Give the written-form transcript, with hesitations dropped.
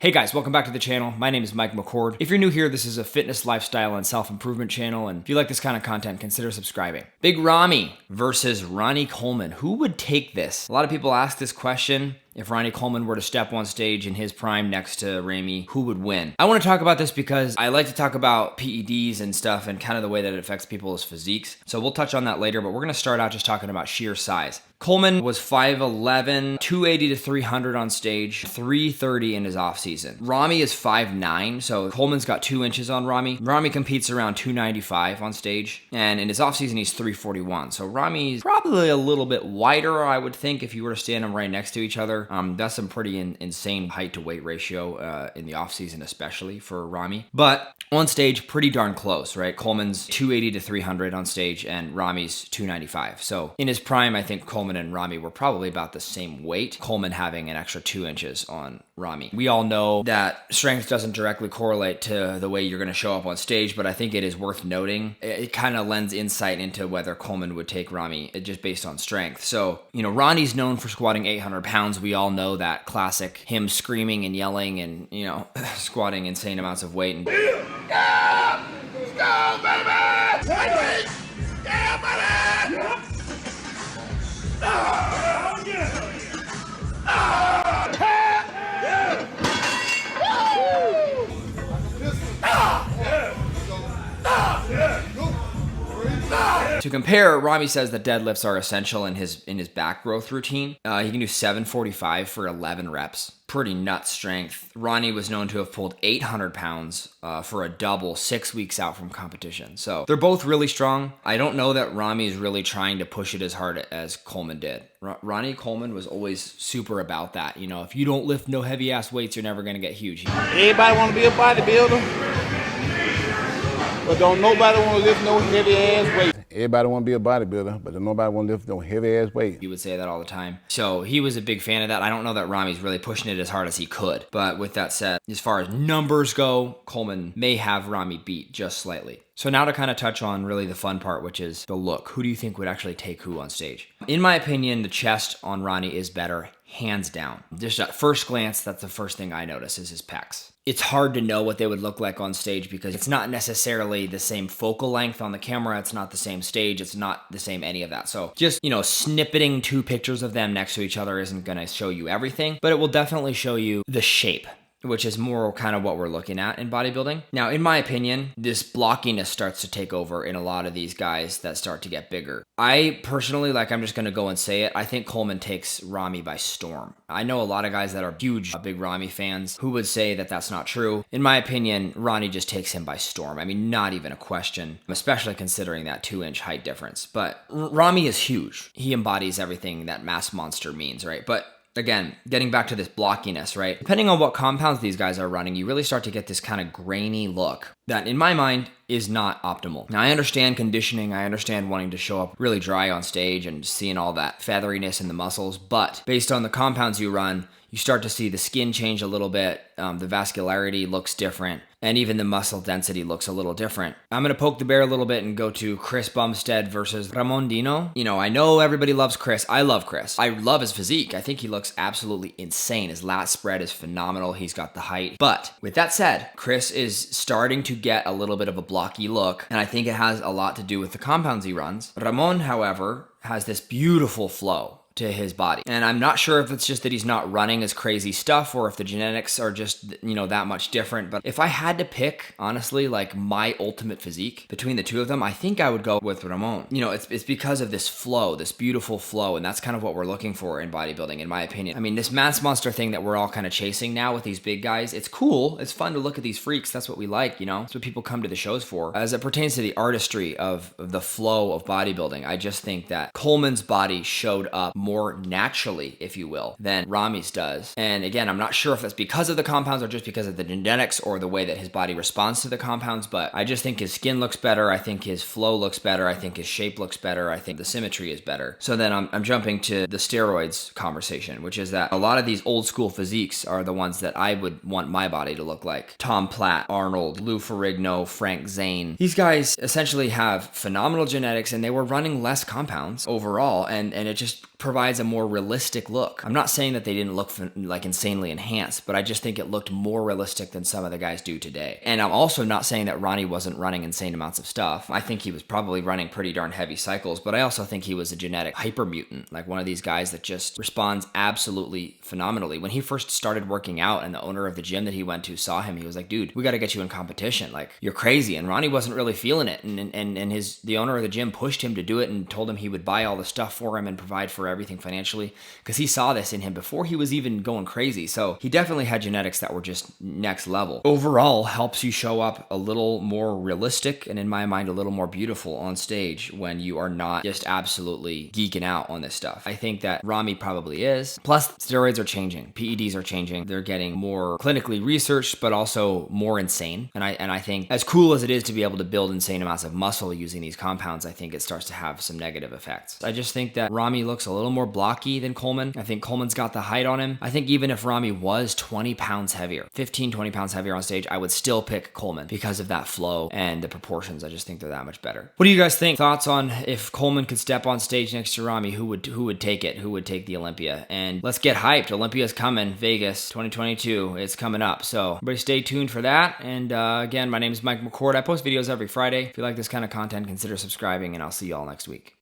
Hey guys, welcome back to the channel. My name is Mike McCord. If you're new here, this is a fitness, lifestyle, and self-improvement channel, and if you like this kind of content, consider subscribing. Big Ramy versus Ronnie Coleman. Who would take this? A lot of people ask this question. If Ronnie Coleman were to step on stage in his prime next to Ramy, who would win? I want to talk about this because I like to talk about PEDs and stuff and kind of the way that it affects people's physiques. So we'll touch on that later, but we're going to start out just talking about sheer size. Coleman was 5'11", 280 to 300 on stage, 330 in his offseason. Ramy is 5'9", so Coleman's got 2 inches on Ramy. Ramy competes around 295 on stage, and in his offseason he's 341. So Ramy's probably a little bit wider, I would think, if you were to stand them right next to each other. That's some pretty insane height to weight ratio in the offseason, especially for Ramy. But on stage, pretty darn close, right? Coleman's 280 to 300 on stage, and Ramy's 295. So in his prime, I think Coleman and Ramy were probably about the same weight, Coleman having an extra 2 inches on Ramy. We all know that strength doesn't directly correlate to the way you're going to show up on stage, but I think it is worth noting. It kind of lends insight into whether Coleman would take Ramy just based on strength. So, Ronnie's known for squatting 800 pounds. We all know that classic, him screaming and yelling and, squatting insane amounts of weight. And Yeah, baby! Yeah, baby! To compare, Ramy says that deadlifts are essential in his back growth routine. He can do 745 for 11 reps. Pretty nuts strength. Ronnie was known to have pulled 800 pounds for a double 6 weeks out from competition. So they're both really strong. I don't know that Ramy is really trying to push it as hard as Coleman did. Ronnie Coleman was always super about that. If you don't lift no heavy ass weights, you're never going to get huge. Everybody want to be a bodybuilder, but don't nobody want to lift no heavy ass weight. Everybody want to be a bodybuilder, but don't nobody want to lift no heavy ass weight. He would say that all the time. So he was a big fan of that. I don't know that Ramy's really pushing it as hard as he could. But with that said, as far as numbers go, Coleman may have Ramy beat just slightly. So now to kind of touch on really the fun part, which is the look. Who do you think would actually take who on stage? In my opinion, the chest on Ronnie is better, hands down. Just at first glance, that's the first thing I notice is his pecs. It's hard to know what they would look like on stage because it's not necessarily the same focal length on the camera. It's not the same stage. It's not the same any of that. So just, snippeting 2 pictures of them next to each other isn't going to show you everything, but it will definitely show you the shape, which is more kind of what we're looking at in bodybuilding. Now, in my opinion, this blockiness starts to take over in a lot of these guys that start to get bigger. I personally, I'm just going to go and say it, I think Coleman takes Ramy by storm. I know a lot of guys that are huge Big Ramy fans who would say that that's not true. In my opinion, Ronnie just takes him by storm. I mean, not even a question, especially considering that 2-inch height difference. But Ramy is huge. He embodies everything that mass monster means, right? But again, getting back to this blockiness, right? Depending on what compounds these guys are running, you really start to get this kind of grainy look that, in my mind, is not optimal. Now, I understand conditioning. I understand wanting to show up really dry on stage and seeing all that featheriness in the muscles. But based on the compounds you run, you start to see the skin change a little bit. The vascularity looks different. And even the muscle density looks a little different. I'm going to poke the bear a little bit and go to Chris Bumstead versus Ramon Dino. I know everybody loves Chris. I love Chris. I love his physique. I think he looks absolutely insane. His lat spread is phenomenal. He's got the height. But with that said, Chris is starting to get a little bit of a blocky look. And I think it has a lot to do with the compounds he runs. Ramon, however, has this beautiful flow to his body. And I'm not sure if it's just that he's not running as crazy stuff or if the genetics are just, that much different. But if I had to pick, honestly, my ultimate physique between the two of them, I think I would go with Ramon. It's because of this flow, this beautiful flow. And that's kind of what we're looking for in bodybuilding, in my opinion. I mean, this mass monster thing that we're all kind of chasing now with these big guys, it's cool. It's fun to look at these freaks. That's what we like, That's what people come to the shows for. As it pertains to the artistry of the flow of bodybuilding, I just think that Coleman's body showed up more naturally, if you will, than Ramy's does. And again, I'm not sure if that's because of the compounds or just because of the genetics or the way that his body responds to the compounds, but I just think his skin looks better. I think his flow looks better. I think his shape looks better. I think the symmetry is better. So then I'm jumping to the steroids conversation, which is that a lot of these old school physiques are the ones that I would want my body to look like. Tom Platt, Arnold, Lou Ferrigno, Frank Zane. These guys essentially have phenomenal genetics and they were running less compounds overall, and it just provides a more realistic look. I'm not saying that they didn't look like insanely enhanced, but I just think it looked more realistic than some of the guys do today. And I'm also not saying that Ronnie wasn't running insane amounts of stuff. I think he was probably running pretty darn heavy cycles, but I also think he was a genetic hyper mutant, like one of these guys that just responds absolutely phenomenally. When he first started working out and the owner of the gym that he went to saw him, he was like, dude, we got to get you in competition. Like, you're crazy. And Ronnie wasn't really feeling it. And the owner of the gym pushed him to do it and told him he would buy all the stuff for him and provide for everything financially, because he saw this in him before he was even going crazy. So he definitely had genetics that were just next level. Overall, helps you show up a little more realistic and, in my mind, a little more beautiful on stage when you are not just absolutely geeking out on this stuff. I think that Ramy probably is. Plus, steroids are changing. PEDs are changing. They're getting more clinically researched, but also more insane. And I think as cool as it is to be able to build insane amounts of muscle using these compounds, I think it starts to have some negative effects. I just think that Ramy looks a little more blocky than Coleman. I think Coleman's got the height on him. I think even if Ramy was 20 pounds heavier, 15, 20 pounds heavier on stage, I would still pick Coleman because of that flow and the proportions. I just think they're that much better. What do you guys think? Thoughts on if Coleman could step on stage next to Ramy, who would take it? Who would take the Olympia? And let's get hyped. Olympia's coming. Vegas 2022. It's coming up. So everybody stay tuned for that. And again, my name is Mike McCord. I post videos every Friday. If you like this kind of content, consider subscribing, and I'll see you all next week.